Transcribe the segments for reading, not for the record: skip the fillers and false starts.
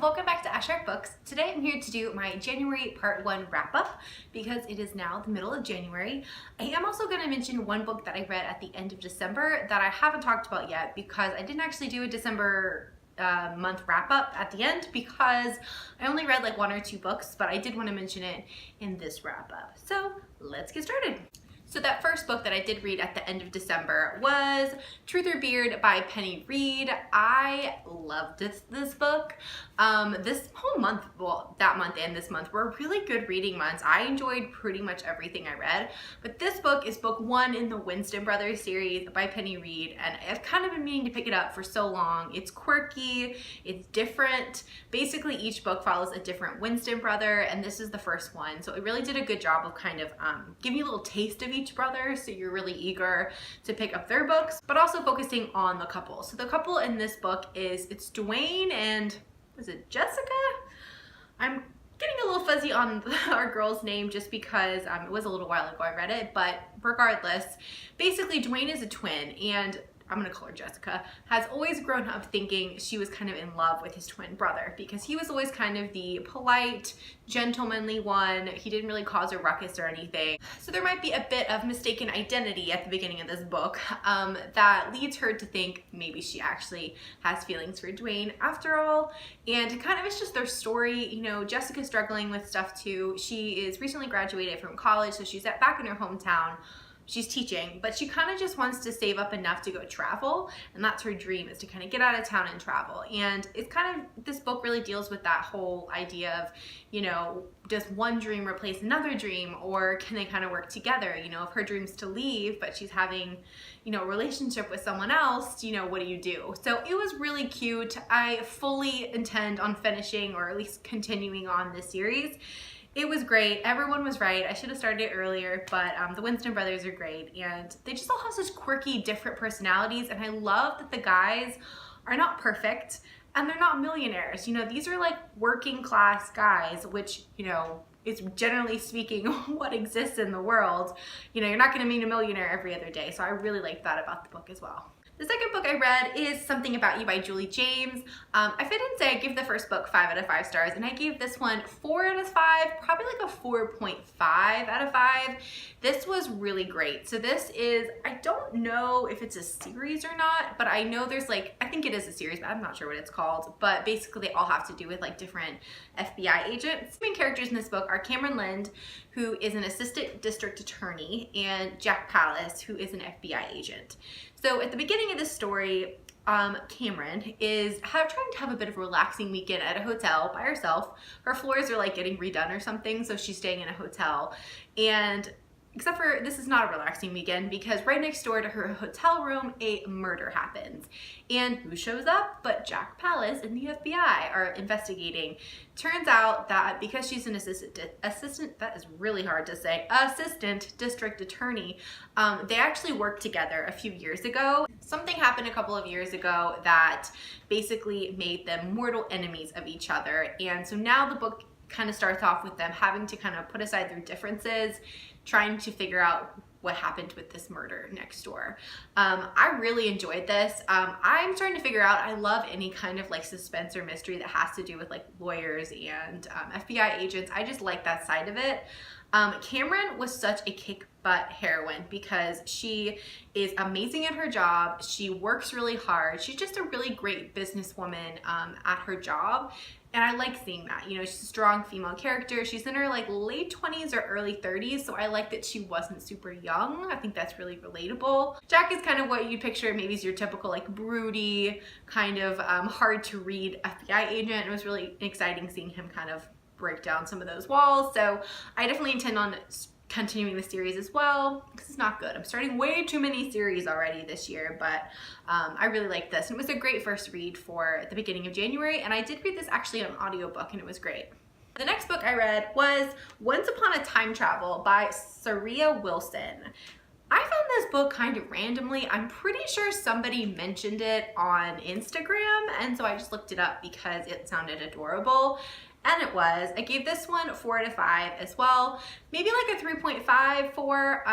welcome back to Ashart Books. Today I'm here to do my January Part 1 wrap-up because it is now the middle of January. I am also going to mention one book that I read at the end of December that I haven't talked about yet because I didn't actually do a December month wrap-up at the end because I only read like one or two books, but I did want to mention it in this wrap-up. So let's get started. So that first book that I did read at the end of December was Truth or Beard by Penny Reid. I loved this book. This whole month, well, that month and this month were really good reading months. I enjoyed pretty much everything I read, but this book is book one in the Winston Brothers series by Penny Reid, and I've kind of been meaning to pick it up for so long. It's quirky, it's different. Basically, each book follows a different Winston brother, and this is the first one. So it really did a good job of kind of giving you a little taste of each brother, so you're really eager to pick up their books, but also focusing on the couple. So the couple in this book it's Dwayne and, is it Jessica? I'm getting a little fuzzy on our girl's name just because it was a little while ago I read it, but regardless, basically Dwayne is a twin, and I'm gonna call her Jessica, has always grown up thinking she was kind of in love with his twin brother because he was always kind of the polite, gentlemanly one. He didn't really cause a ruckus or anything. So there might be a bit of mistaken identity at the beginning of this book that leads her to think maybe she actually has feelings for Dwayne after all. And kind of it's just their story. You know, Jessica's struggling with stuff too. She is recently graduated from college, so she's back in her hometown. She's teaching, but she kind of just wants to save up enough to go travel, and that's her dream, is to kind of get out of town and travel. And it's kind of, this book really deals with that whole idea of, you know, does one dream replace another dream, or can they kind of work together? You know, if her dream's to leave, but she's having, you know, a relationship with someone else, you know, what do you do? So it was really cute. I fully intend on finishing, or at least continuing on this series. It was great. Everyone was right. I should have started it earlier, but the Winston brothers are great, and they just all have such quirky, different personalities, and I love that the guys are not perfect, and they're not millionaires. You know, these are like working class guys, which, you know, is generally speaking what exists in the world. You know, you're not going to meet a millionaire every other day, so I really liked that about the book as well. The second book I read is Something About You by Julie James. I didn't say I gave the first book 5 out of 5 stars, and I gave this one 4 out of 5, probably like a 4.5 out of 5. This was really great. So this is, I don't know if it's a series or not, but I know there's like, I think it is a series, but I'm not sure what it's called. But basically they all have to do with like different FBI agents. The main characters in this book are Cameron Lind, who is an assistant district attorney, and Jack Palance, who is an FBI agent. So at the beginning of this story, Cameron is trying to have a bit of a relaxing weekend at a hotel by herself. Her floors are like getting redone or something, so she's staying in a hotel. And except for this is not a relaxing weekend because right next door to her hotel room, a murder happens. And who shows up but Jack Palance and the FBI are investigating. Turns out that because she's an assistant, that is really hard to say, assistant district attorney, they actually worked together a few years ago. Something happened a couple of years ago that basically made them mortal enemies of each other. And so now the book kind of starts off with them having to kind of put aside their differences, trying to figure out what happened with this murder next door. I really enjoyed this. I'm starting to figure out, I love any kind of like suspense or mystery that has to do with like lawyers and FBI agents. I just like that side of it. Cameron was such a kick-butt heroine because she is amazing at her job. She works really hard. She's just a really great businesswoman at her job. And I like seeing that. You know, she's a strong female character. She's in her like late 20s or early 30s, so I like that she wasn't super young. I think that's really relatable. Jack is kind of what you picture maybe as your typical like broody, kind of hard to read FBI agent. It was really exciting seeing him kind of break down some of those walls. So I definitely intend on continuing the series as well because it's not good. I'm starting way too many series already this year, but I really like this. And it was a great first read for the beginning of January, and I did read this actually on audiobook, and it was great. The next book I read was Once Upon a Time Travel by Saria Wilson. I found this book kind of randomly. I'm pretty sure somebody mentioned it on Instagram, and so I just looked it up because it sounded adorable. And it was. I gave this one 4 out of 5 as well. Maybe like a 3.5, 4.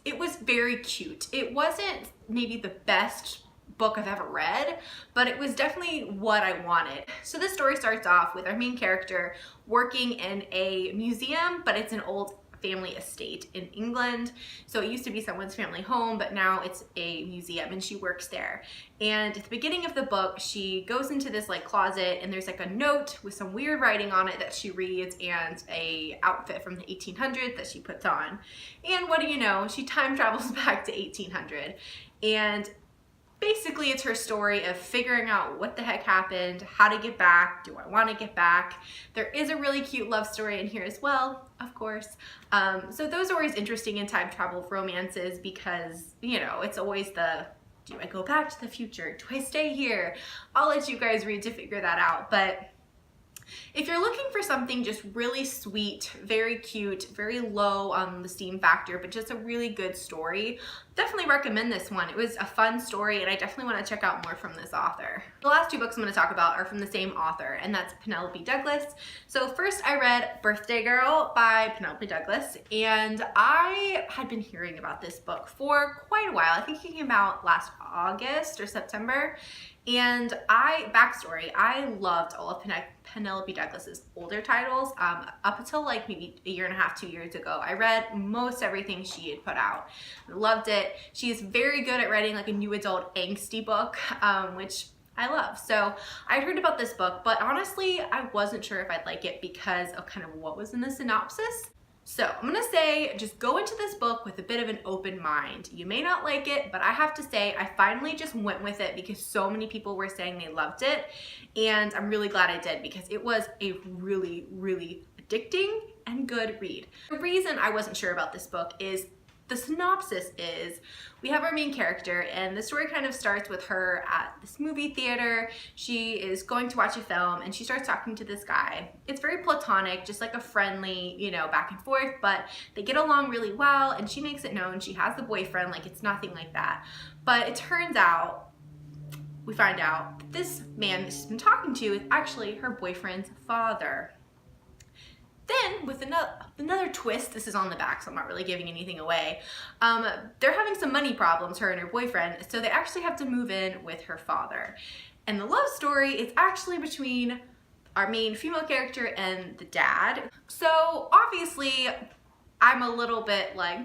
It was very cute. It wasn't maybe the best book I've ever read, but it was definitely what I wanted. So this story starts off with our main character working in a museum, but it's an old family estate in England. So it used to be someone's family home, but now it's a museum and she works there. And at the beginning of the book, she goes into this like closet and there's like a note with some weird writing on it that she reads and a outfit from the 1800s that she puts on. And what do you know? She time travels back to 1800. And basically, it's her story of figuring out what the heck happened, how to get back, do I want to get back. There is a really cute love story in here as well, of course. So those are always interesting in time travel romances because, you know, it's always the, do I go back to the future? Do I stay here? I'll let you guys read to figure that out. But if you're looking for something just really sweet, very cute, very low on the steam factor, but just a really good story, definitely recommend this one. It was a fun story and I definitely want to check out more from this author. The last two books I'm going to talk about are from the same author, and that's Penelope Douglas. So first I read Birthday Girl by Penelope Douglas, and I had been hearing about this book for quite a while. I think it came out last August or September. And backstory, I loved all of Penelope Douglas's older titles. Up until like maybe a year and a half, 2 years ago, I read most everything she had put out. I loved it. She is very good at writing like a new adult angsty book, which I love. So I'd heard about this book, but honestly, I wasn't sure if I'd like it because of kind of what was in the synopsis. So I'm gonna say, just go into this book with a bit of an open mind. You may not like it, but I have to say, I finally just went with it because so many people were saying they loved it. And I'm really glad I did because it was a really, really addicting and good read. The reason I wasn't sure about this book is the synopsis is we have our main character and the story kind of starts with her at this movie theater. She is going to watch a film and she starts talking to this guy. It's very platonic, just like a friendly, you know, back and forth, but they get along really well and she makes it known she has the boyfriend, like it's nothing like that. But it turns out, we find out that this man that she's been talking to is actually her boyfriend's father. Then, with another twist, this is on the back, so I'm not really giving anything away, they're having some money problems, her and her boyfriend, so they actually have to move in with her father. And the love story is actually between our main female character and the dad. So, obviously, I'm a little bit like,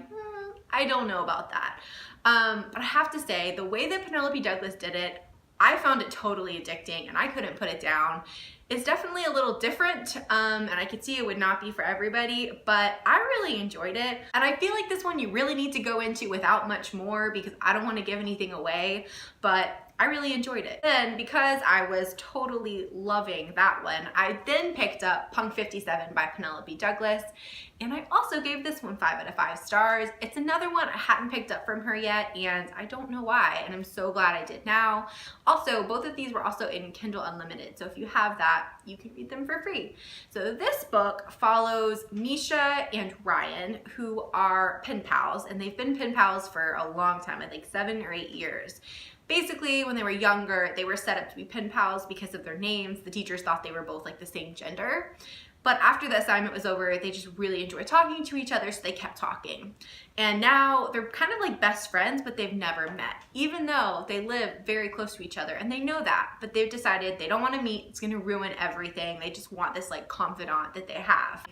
I don't know about that. But I have to say, the way that Penelope Douglas did it, I found it totally addicting and I couldn't put it down. It's definitely a little different, and I could see it would not be for everybody, but I really enjoyed it. And I feel like this one you really need to go into without much more because I don't want to give anything away, but I really enjoyed it. Then, because I was totally loving that one, I then picked up Punk 57 by Penelope Douglas, and I also gave this one 5 out of 5 stars. It's another one I hadn't picked up from her yet, and I don't know why, and I'm so glad I did now. Also, both of these were also in Kindle Unlimited, so if you have that, you can read them for free. So this book follows Misha and Ryan, who are pen pals, and they've been pen pals for a long time, I think 7 or 8 years. Basically, when they were younger, they were set up to be pen pals because of their names. The teachers thought they were both like the same gender. But after the assignment was over, they just really enjoyed talking to each other, so they kept talking. And now they're kind of like best friends, but they've never met, even though they live very close to each other, and they know that. But they've decided they don't want to meet. It's going to ruin everything. They just want this like confidant that they have.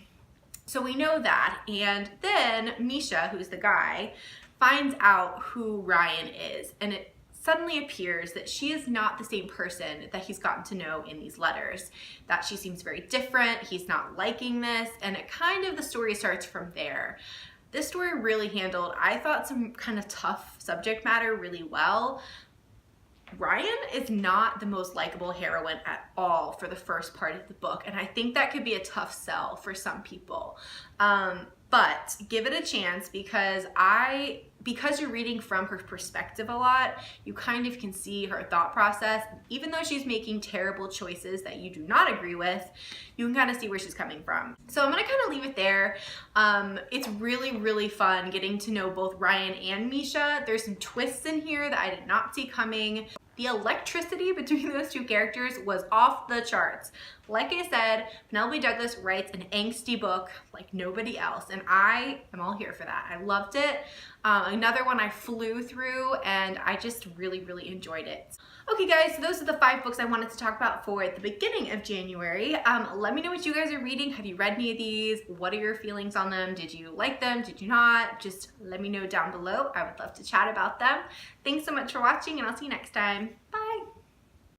So we know that. And then Misha, who's the guy, finds out who Ryan is, and it suddenly appears that she is not the same person that he's gotten to know in these letters, that she seems very different, he's not liking this, and it kind of, the story starts from there. This story really handled, I thought, some kind of tough subject matter really well. Ryan is not the most likable heroine at all for the first part of the book, and I think that could be a tough sell for some people. But give it a chance because you're reading from her perspective a lot, you kind of can see her thought process. Even though she's making terrible choices that you do not agree with, you can kind of see where she's coming from. So I'm gonna kind of leave it there. It's really, really fun getting to know both Ryan and Misha. There's some twists in here that I did not see coming. The electricity between those two characters was off the charts. Like I said, Penelope Douglas writes an angsty book like nobody else, and I am all here for that. I loved it. Another one I flew through, and I just really, really enjoyed it. Okay guys, so those are the 5 books I wanted to talk about for the beginning of January. Let me know what you guys are reading. Have you read any of these? What are your feelings on them? Did you like them? Did you not? Just let me know down below. I would love to chat about them. Thanks so much for watching, and I'll see you next time. Bye!